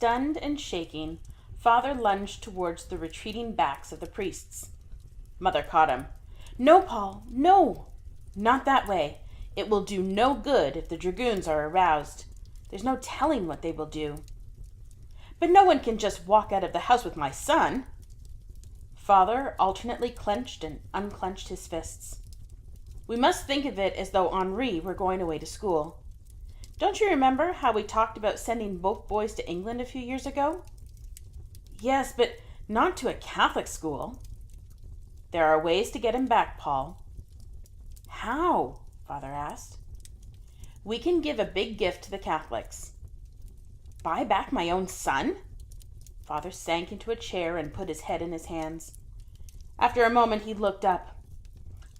Stunned and shaking, Father lunged towards the retreating backs of the priests. Mother caught him. "No, Paul, no! Not that way. It will do no good if the dragoons are aroused. There's no telling what they will do." "But no one can just walk out of the house with my son." Father alternately clenched and unclenched his fists. "We must think of it as though Henri were going away to school. Don't you remember how we talked about sending both boys to England a few years ago?" "Yes, but not to a Catholic school." "There are ways to get him back, Paul." "How?" Father asked. "We can give a big gift to the Catholics." "Buy back my own son?" Father sank into a chair and put his head in his hands. After a moment he looked up.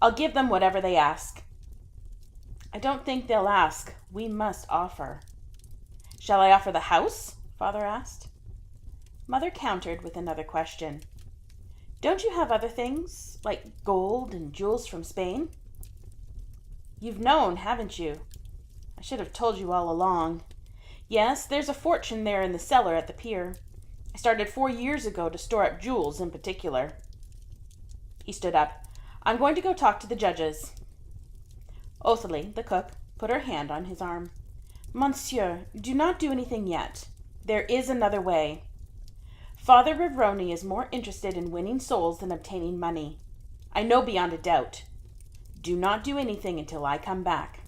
"I'll give them whatever they ask." "I don't think they'll ask. We must offer." "Shall I offer the house?" Father asked. Mother countered with another question. "Don't you have other things, like gold and jewels from Spain?" "You've known, haven't you? I should have told you all along. Yes, there's a fortune there in the cellar at the pier. I started 4 years ago to store up jewels in particular." He stood up. "I'm going to go talk to the judges." Othalie, the cook, put her hand on his arm. "Monsieur, do not do anything yet. There is another way. Father Rivroni is more interested in winning souls than obtaining money. I know beyond a doubt. Do not do anything until I come back."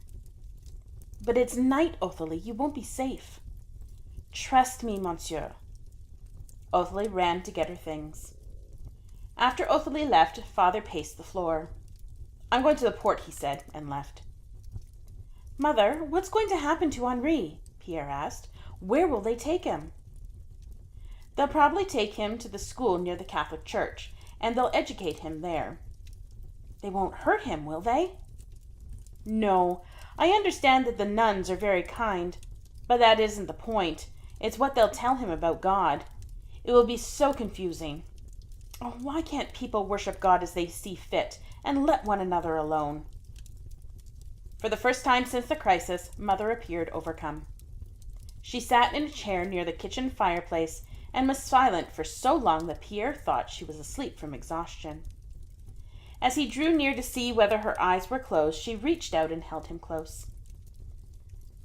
"But it's night, Othalie. You won't be safe." "Trust me, monsieur." Othalie ran to get her things. After Othalie left, Father paced the floor. "I'm going to the port," he said, and left. "Mother, what's going to happen to Henri?" Pierre asked. "Where will they take him?" "They'll probably take him to the school near the Catholic Church, and they'll educate him there." "They won't hurt him, will they?" "No. I understand that the nuns are very kind, but that isn't the point. It's what they'll tell him about God. It will be so confusing. Oh, why can't people worship God as they see fit and let one another alone?" For the first time since the crisis, Mother appeared overcome. She sat in a chair near the kitchen fireplace and was silent for so long that Pierre thought she was asleep from exhaustion. As he drew near to see whether her eyes were closed, she reached out and held him close.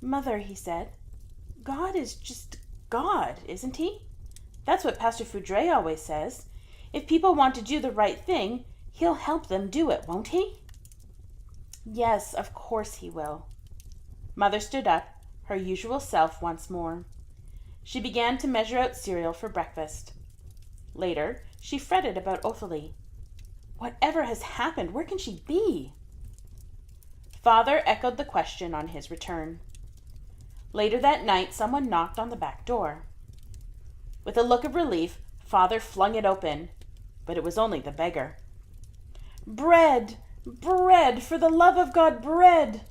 "Mother," he said, "God is just God, isn't he? That's what Pastor Foudray always says. If people want to do the right thing, he'll help them do it, won't he?" "Yes, of course he will." Mother stood up, her usual self once more. She began to measure out cereal for breakfast. Later, she fretted about Othalie. Whatever has happened? Where can she be? Father echoed the question on his return. Later that night, someone knocked on the back door. With a look of relief, Father flung it open, but it was only the beggar. "Bread! Bread! For the love of God, bread!"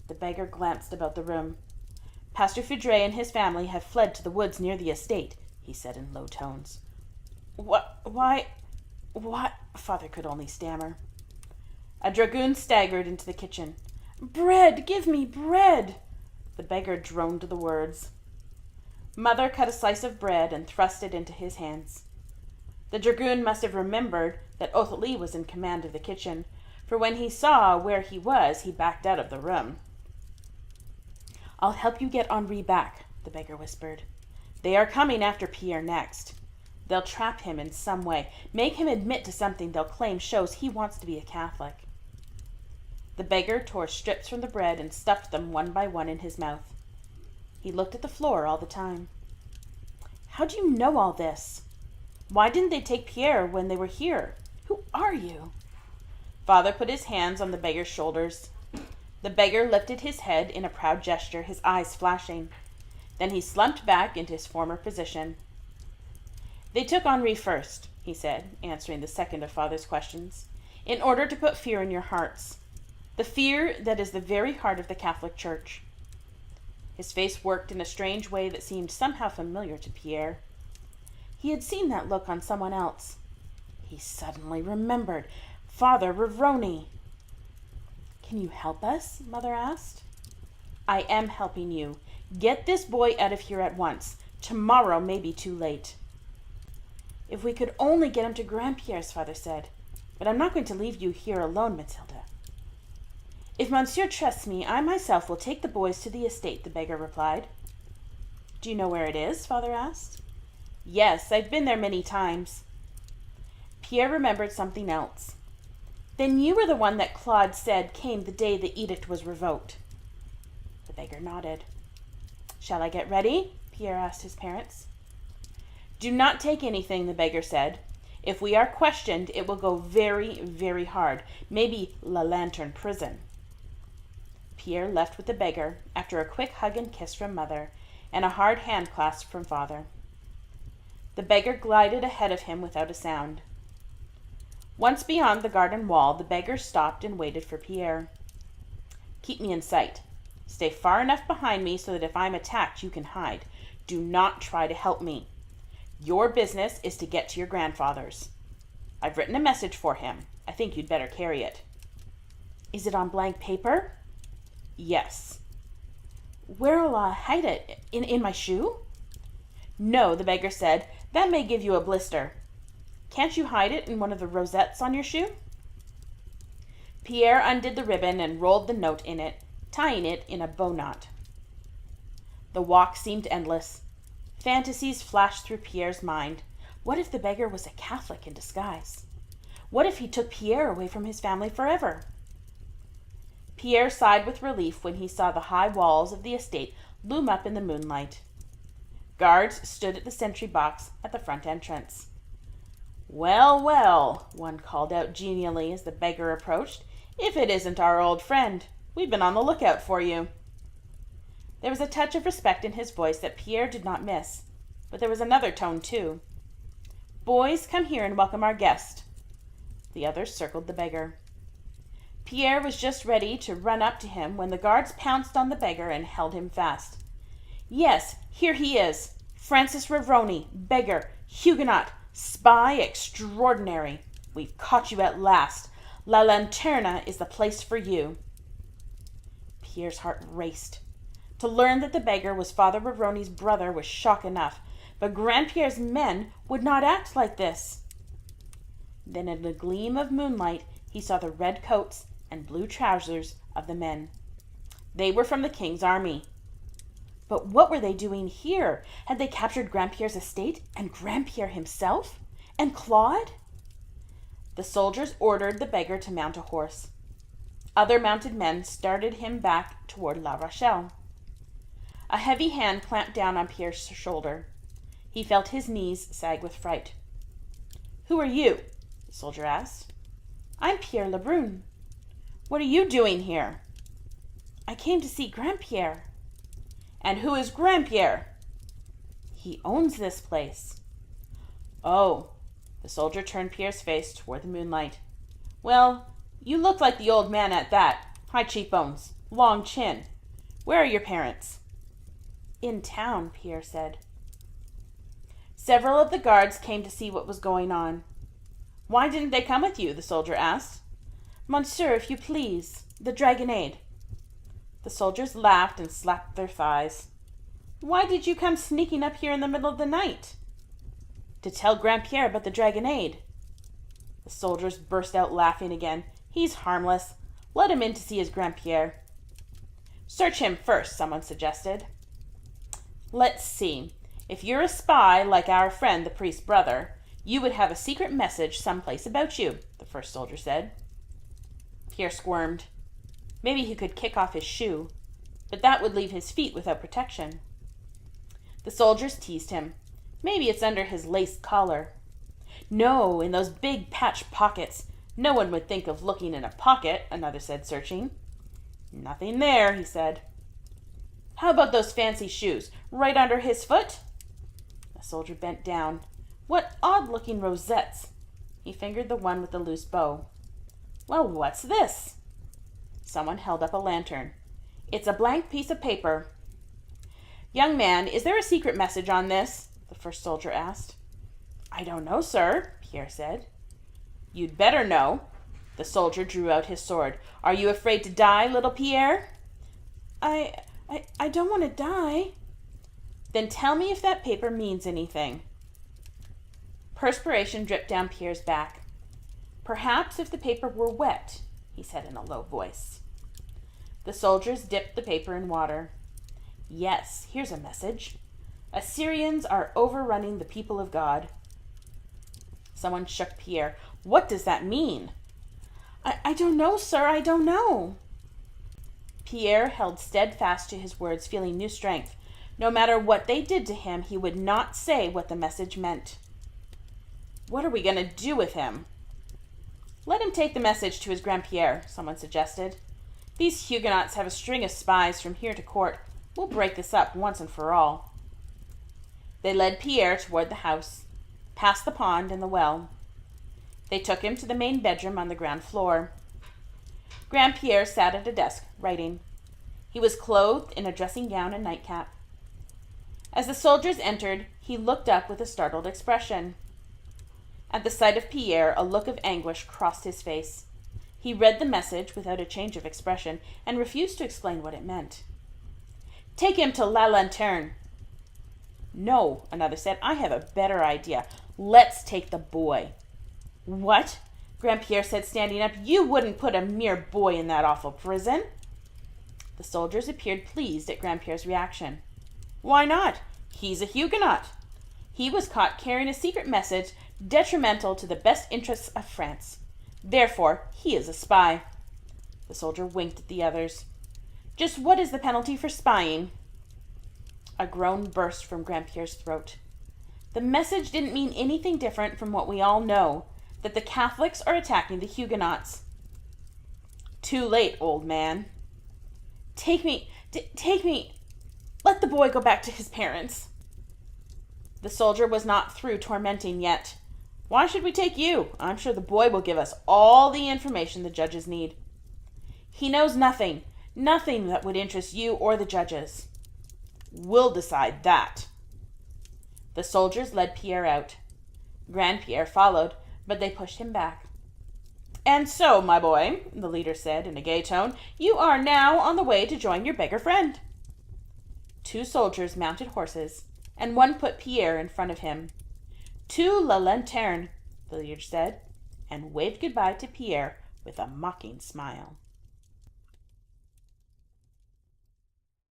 The beggar glanced about the room. "Pastor Foudray and his family have fled to the woods near the estate," he said in low tones. Why, Father could only stammer. A dragoon staggered into the kitchen. "Bread! Give me bread!" The beggar droned the words. Mother cut a slice of bread and thrust it into his hands. The dragoon must have remembered that Othalie was in command of the kitchen, for when he saw where he was, he backed out of the room. "I'll help you get Henri back," the beggar whispered. "They are coming after Pierre next. They'll trap him in some way, make him admit to something they'll claim shows he wants to be a Catholic." The beggar tore strips from the bread and stuffed them one by one in his mouth. He looked at the floor all the time. "How do you know all this? Why didn't they take Pierre when they were here? Who are you?" Father put his hands on the beggar's shoulders. The beggar lifted his head in a proud gesture, his eyes flashing. Then he slumped back into his former position. "They took Henri first," he said, answering the second of Father's questions, "in order to put fear in your hearts. The fear that is the very heart of the Catholic Church." His face worked in a strange way that seemed somehow familiar to Pierre. He had seen that look on someone else. He suddenly remembered. Father Rivroni. "Can you help us?" Mother asked. "I am helping you. Get this boy out of here at once. Tomorrow may be too late." "If we could only get him to Grandpierre's," father said. "But I'm not going to leave you here alone, Matilda." "If monsieur trusts me, I myself will take the boys to the estate," the beggar replied. "Do you know where it is?" father asked. "Yes, I've been there many times." Pierre remembered something else. "Then you were the one that Claude said came the day the edict was revoked." The beggar nodded. "Shall I get ready?" Pierre asked his parents. "Do not take anything," the beggar said. "If we are questioned, it will go very, very hard. Maybe La Lanterne prison." Pierre left with the beggar after a quick hug and kiss from mother and a hard hand clasp from father. The beggar glided ahead of him without a sound. Once beyond the garden wall, the beggar stopped and waited for Pierre. "Keep me in sight. Stay far enough behind me so that if I'm attacked, you can hide. Do not try to help me. Your business is to get to your grandfather's. I've written a message for him. I think you'd better carry it." "Is it on blank paper?" "Yes." "Where'll I hide it? In my shoe?" "No," the beggar said. "That may give you a blister. Can't you hide it in one of the rosettes on your shoe?" Pierre undid the ribbon and rolled the note in it, tying it in a bow knot. The walk seemed endless. Fantasies flashed through Pierre's mind. What if the beggar was a Catholic in disguise? What if he took Pierre away from his family forever? Pierre sighed with relief when he saw the high walls of the estate loom up in the moonlight. Guards stood at the sentry box at the front entrance. "Well, well," one called out genially as the beggar approached, "if it isn't our old friend. We've been on the lookout for you." There was a touch of respect in his voice that Pierre did not miss, but there was another tone too. "Boys, come here and welcome our guest." The others circled the beggar. Pierre was just ready to run up to him when the guards pounced on the beggar and held him fast. "Yes, here he is. Francis Ravroni, beggar, Huguenot, spy extraordinary. We've caught you at last. La Lanterne is the place for you." Pierre's heart raced. To learn that the beggar was Father Ravroni's brother was shock enough, but Grandpierre's men would not act like this. Then in a gleam of moonlight he saw the red coats and blue trousers of the men. They were from the king's army. But what were they doing here? Had they captured Grandpierre's estate and Grandpierre himself? And Claude? The soldiers ordered the beggar to mount a horse. Other mounted men started him back toward La Rochelle. A heavy hand clamped down on Pierre's shoulder. He felt his knees sag with fright. "Who are you?" the soldier asked. "I'm Pierre Lebrun." "What are you doing here?" "I came to see Grandpierre." "And who is Grandpierre?" "He owns this place." "Oh." The soldier turned Pierre's face toward the moonlight. "Well, you look like the old man at that. High cheekbones, long chin. Where are your parents?" "In town," Pierre said. Several of the guards came to see what was going on. "Why didn't they come with you?" the soldier asked. "Monsieur, if you please, the dragonade." The soldiers laughed and slapped their thighs. "Why did you come sneaking up here in the middle of the night?" "To tell Grandpierre about the dragonade." The soldiers burst out laughing again. "He's harmless. Let him in to see his Grandpierre." "Search him first," someone suggested. "Let's see. If you're a spy like our friend the priest's brother, you would have a secret message someplace about you," the first soldier said. Pierre squirmed. Maybe he could kick off his shoe, but that would leave his feet without protection. The soldiers teased him. "Maybe it's under his lace collar." "No, in those big patch pockets. No one would think of looking in a pocket," another said, searching. "Nothing there," he said. "How about those fancy shoes? Right under his foot?" The soldier bent down. "What odd-looking rosettes." He fingered the one with the loose bow. "Well, what's this?" Someone held up a lantern. "It's a blank piece of paper." "Young man, is there a secret message on this?" the first soldier asked. "I don't know, sir," Pierre said. "You'd better know." The soldier drew out his sword. "Are you afraid to die, little Pierre?" I don't want to die." Then tell me if that paper means anything. Perspiration dripped down Pierre's back. Perhaps if the paper were wet, he said in a low voice. The soldiers dipped the paper in water. Yes, here's a message. Assyrians are overrunning the people of God. Someone shook Pierre. What does that mean? I don't know, sir, I don't know. Pierre held steadfast to his words, feeling new strength. No matter what they did to him, he would not say what the message meant. What are we going to do with him? Let him take the message to his Grand-Pierre, someone suggested. These Huguenots have a string of spies from here to court. We'll break this up once and for all. They led Pierre toward the house, past the pond and the well. They took him to the main bedroom on the ground floor. Grand-Pierre sat at a desk, writing. He was clothed in a dressing gown and nightcap. As the soldiers entered, he looked up with a startled expression. At the sight of Pierre, a look of anguish crossed his face. He read the message without a change of expression and refused to explain what it meant. Take him to La Lanterne. No, another said. I have a better idea. Let's take the boy. What? Grand-Pierre said, standing up. You wouldn't put a mere boy in that awful prison. The soldiers appeared pleased at Grand-Pierre's reaction. Why not? He's a Huguenot. He was caught carrying a secret message detrimental to the best interests of France. Therefore, he is a spy. The soldier winked at the others. Just what is the penalty for spying? A groan burst from Grand-Pierre's throat. The message didn't mean anything different from what we all know, that the Catholics are attacking the Huguenots. Too late, old man. Take me. Let the boy go back to his parents. The soldier was not through tormenting yet. Why should we take you? I'm sure the boy will give us all the information the judges need. He knows nothing that would interest you or the judges. We'll decide that. The soldiers led Pierre out. Grand-Pierre followed, but they pushed him back. And so, my boy, the leader said in a gay tone, you are now on the way to join your beggar friend. 2 soldiers mounted horses, and one put Pierre in front of him. To La Lanterne, the leader said, and waved goodbye to Pierre with a mocking smile.